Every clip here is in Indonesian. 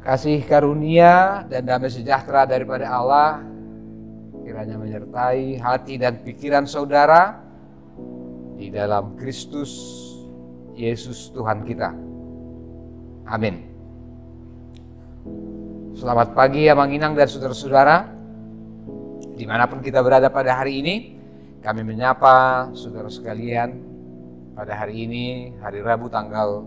Kasih karunia dan damai sejahtera daripada Allah kiranya menyertai hati dan pikiran saudara di dalam Kristus Yesus Tuhan kita. Amin. Selamat pagi Amang Inang dan saudara-saudara. Dimanapun kita berada pada hari ini, kami menyapa saudara sekalian pada hari ini, hari Rabu tanggal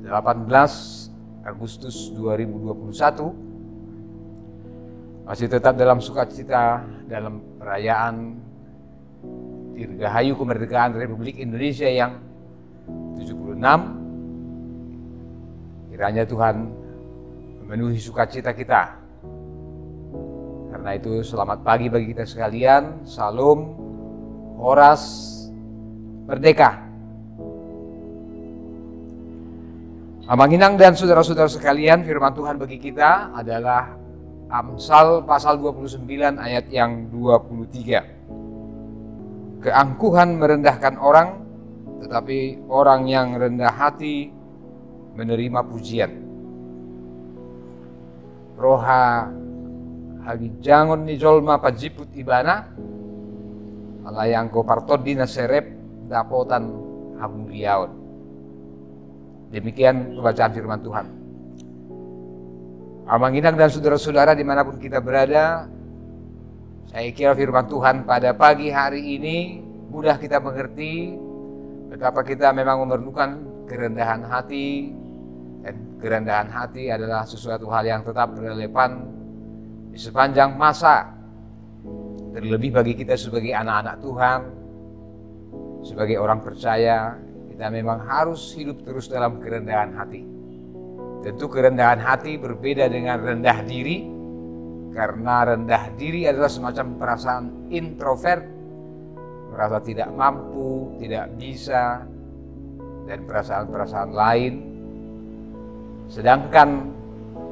18 Agustus 2021, masih tetap dalam sukacita dalam perayaan Dirgahayu Kemerdekaan Republik Indonesia yang 76. Kiranya Tuhan memenuhi sukacita kita. Karena itu selamat pagi bagi kita sekalian. Salam, Horas, Merdeka. Amang Inang dan saudara-saudara sekalian, firman Tuhan bagi kita adalah Amsal pasal 29 ayat yang 23. Keangkuhan merendahkan orang, tetapi orang yang rendah hati menerima pujian. Roha hagi jangon ni jolma pajiput ibana, alayang ko partod di naserep dapotan hamuliaon. Demikian pembacaan firman Tuhan. Amang Inang dan saudara-saudara dimanapun kita berada, saya kira firman Tuhan pada pagi hari ini mudah kita mengerti betapa kita memang memerlukan kerendahan hati, dan kerendahan hati adalah sesuatu hal yang tetap relevan di sepanjang masa, terlebih bagi kita sebagai anak-anak Tuhan, sebagai orang percaya. Kita memang harus hidup terus dalam kerendahan hati. Tentu kerendahan hati berbeda dengan rendah diri, karena rendah diri adalah semacam perasaan introvert, merasa tidak mampu, tidak bisa, dan perasaan-perasaan lain. Sedangkan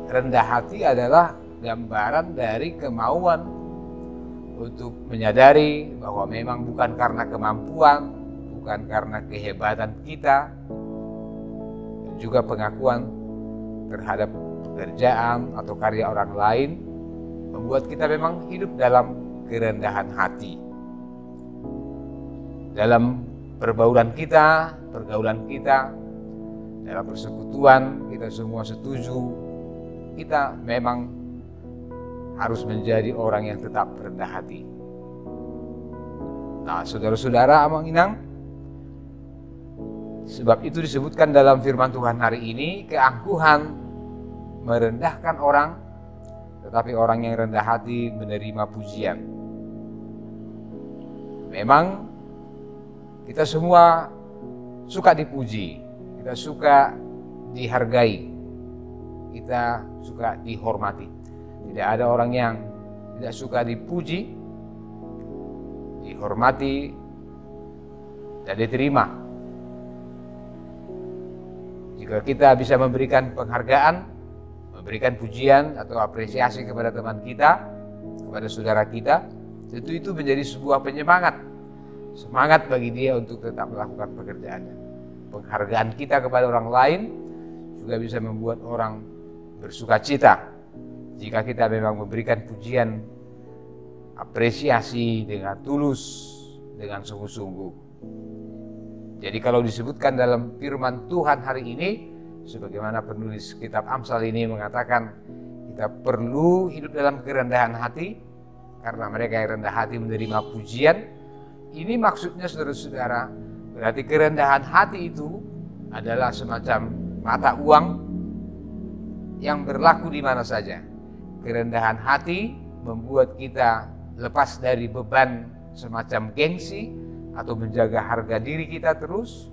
rendah hati adalah gambaran dari kemauan untuk menyadari bahwa memang bukan karena kemampuan, bukan karena kehebatan kita, dan juga pengakuan terhadap pekerjaan atau karya orang lain membuat kita memang hidup dalam kerendahan hati. Dalam pergaulan kita, dalam persekutuan, kita semua setuju, kita memang harus menjadi orang yang tetap rendah hati. Nah, saudara-saudara Amang Inang, sebab itu disebutkan dalam firman Tuhan hari ini, keangkuhan merendahkan orang, tetapi orang yang rendah hati menerima pujian. Memang kita semua suka dipuji, kita suka dihargai, kita suka dihormati. Tidak ada orang yang tidak suka dipuji, dihormati, dan diterima. Jika kita bisa memberikan penghargaan, memberikan pujian atau apresiasi kepada teman kita, kepada saudara kita, tentu itu menjadi sebuah penyemangat. Semangat bagi dia untuk tetap melakukan pekerjaannya. Penghargaan kita kepada orang lain juga bisa membuat orang bersukacita jika kita memang memberikan pujian, apresiasi dengan tulus, dengan sungguh-sungguh. Jadi kalau disebutkan dalam firman Tuhan hari ini, sebagaimana penulis kitab Amsal ini mengatakan, kita perlu hidup dalam kerendahan hati, karena mereka yang rendah hati menerima pujian. Ini maksudnya saudara-saudara, berarti kerendahan hati itu adalah semacam mata uang yang berlaku di mana saja. Kerendahan hati membuat kita lepas dari beban semacam gengsi atau menjaga harga diri kita terus.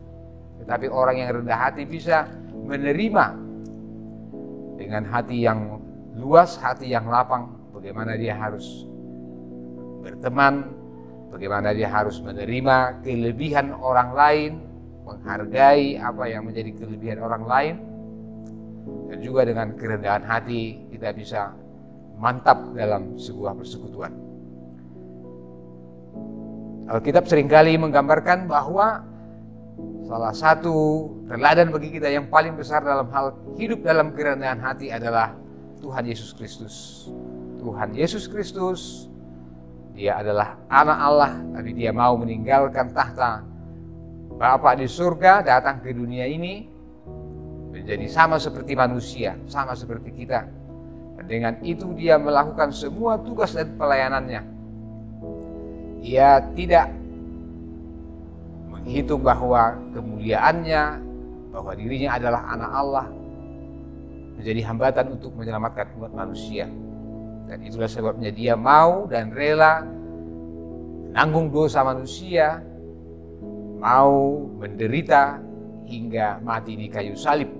Tetapi orang yang rendah hati bisa menerima dengan hati yang luas, hati yang lapang, bagaimana dia harus berteman, bagaimana dia harus menerima kelebihan orang lain, menghargai apa yang menjadi kelebihan orang lain. Dan juga dengan kerendahan hati kita bisa mantap dalam sebuah persekutuan. Alkitab seringkali menggambarkan bahwa salah satu teladan bagi kita yang paling besar dalam hal hidup dalam kerendahan hati adalah Tuhan Yesus Kristus. Tuhan Yesus Kristus, Dia adalah anak Allah, tapi Dia mau meninggalkan tahta Bapa di surga, datang ke dunia ini menjadi sama seperti manusia, sama seperti kita. Dan dengan itu Dia melakukan semua tugas dan pelayanannya. Dia tidak menghitung bahwa kemuliaannya, bahwa dirinya adalah anak Allah, menjadi hambatan untuk menyelamatkan umat manusia. Dan itulah sebabnya Dia mau dan rela menanggung dosa manusia, mau menderita hingga mati di kayu salib.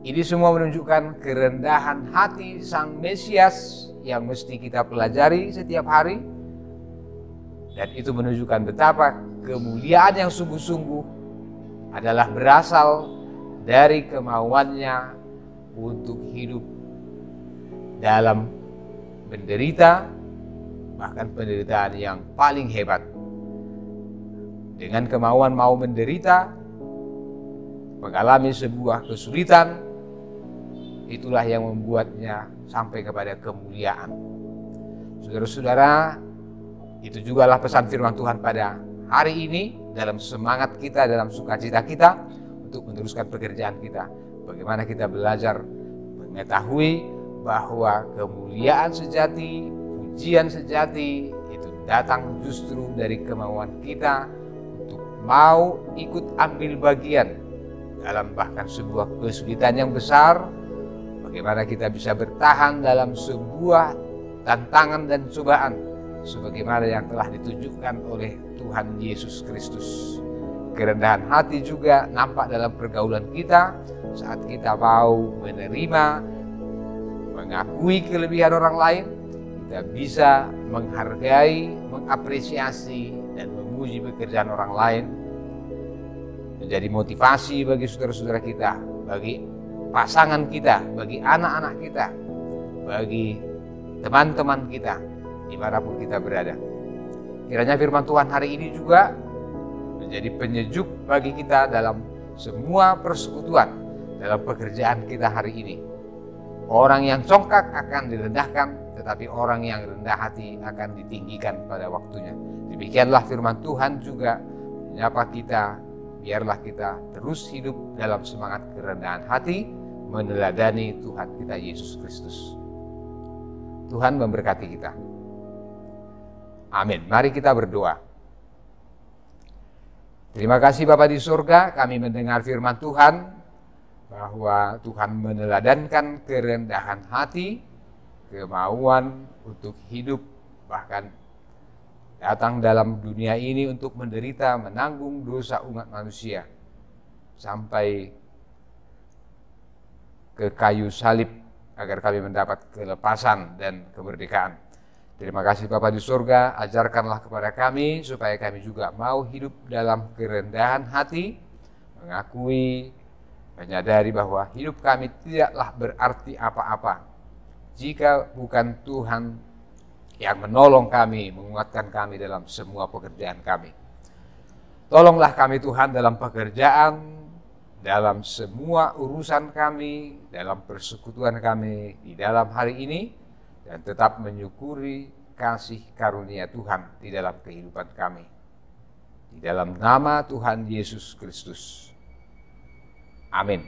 Ini semua menunjukkan kerendahan hati Sang Mesias yang mesti kita pelajari setiap hari. Dan itu menunjukkan betapa kemuliaan yang sungguh-sungguh adalah berasal dari kemauannya untuk hidup dalam menderita, bahkan penderitaan yang paling hebat. Dengan kemauan mau menderita, mengalami sebuah kesulitan, itulah yang membuatnya sampai kepada kemuliaan. Saudara-saudara, itu jugalah pesan firman Tuhan pada hari ini, dalam semangat kita, dalam sukacita kita untuk meneruskan pekerjaan kita. Bagaimana kita belajar mengetahui bahwa kemuliaan sejati, pujian sejati itu datang justru dari kemauan kita untuk mau ikut ambil bagian dalam bahkan sebuah kesulitan yang besar. Bagaimana kita bisa bertahan dalam sebuah tantangan dan cobaan sebagaimana yang telah ditunjukkan oleh Tuhan Yesus Kristus. Kerendahan hati juga nampak dalam pergaulan kita saat kita mau menerima, mengakui kelebihan orang lain. Kita bisa menghargai, mengapresiasi, dan memuji pekerjaan orang lain. Menjadi motivasi bagi saudara-saudara kita, bagi pasangan kita, bagi anak-anak kita, bagi teman-teman kita, dimanapun kita berada. Kiranya firman Tuhan hari ini juga menjadi penyejuk bagi kita dalam semua persekutuan, dalam pekerjaan kita hari ini. Orang yang congkak akan direndahkan, tetapi orang yang rendah hati akan ditinggikan pada waktunya. Demikianlah firman Tuhan juga menyapa kita, biarlah kita terus hidup dalam semangat kerendahan hati, meneladani Tuhan kita Yesus Kristus. Tuhan memberkati kita. Amin. Mari kita berdoa. Terima kasih Bapa di surga, kami mendengar firman Tuhan bahwa Tuhan meneladankan kerendahan hati, kemauan untuk hidup, bahkan datang dalam dunia ini untuk menderita, menanggung dosa umat manusia sampai ke kayu salib agar kami mendapat kelepasan dan kemerdekaan. Terima kasih Bapa di surga, ajarkanlah kepada kami supaya kami juga mau hidup dalam kerendahan hati, mengakui, menyadari bahwa hidup kami tidaklah berarti apa-apa jika bukan Tuhan yang menolong kami, menguatkan kami dalam semua pekerjaan kami. Tolonglah kami Tuhan dalam pekerjaan, dalam semua urusan kami, dalam persekutuan kami di dalam hari ini, dan tetap menyukuri kasih karunia Tuhan di dalam kehidupan kami. Di dalam nama Tuhan Yesus Kristus. Amin.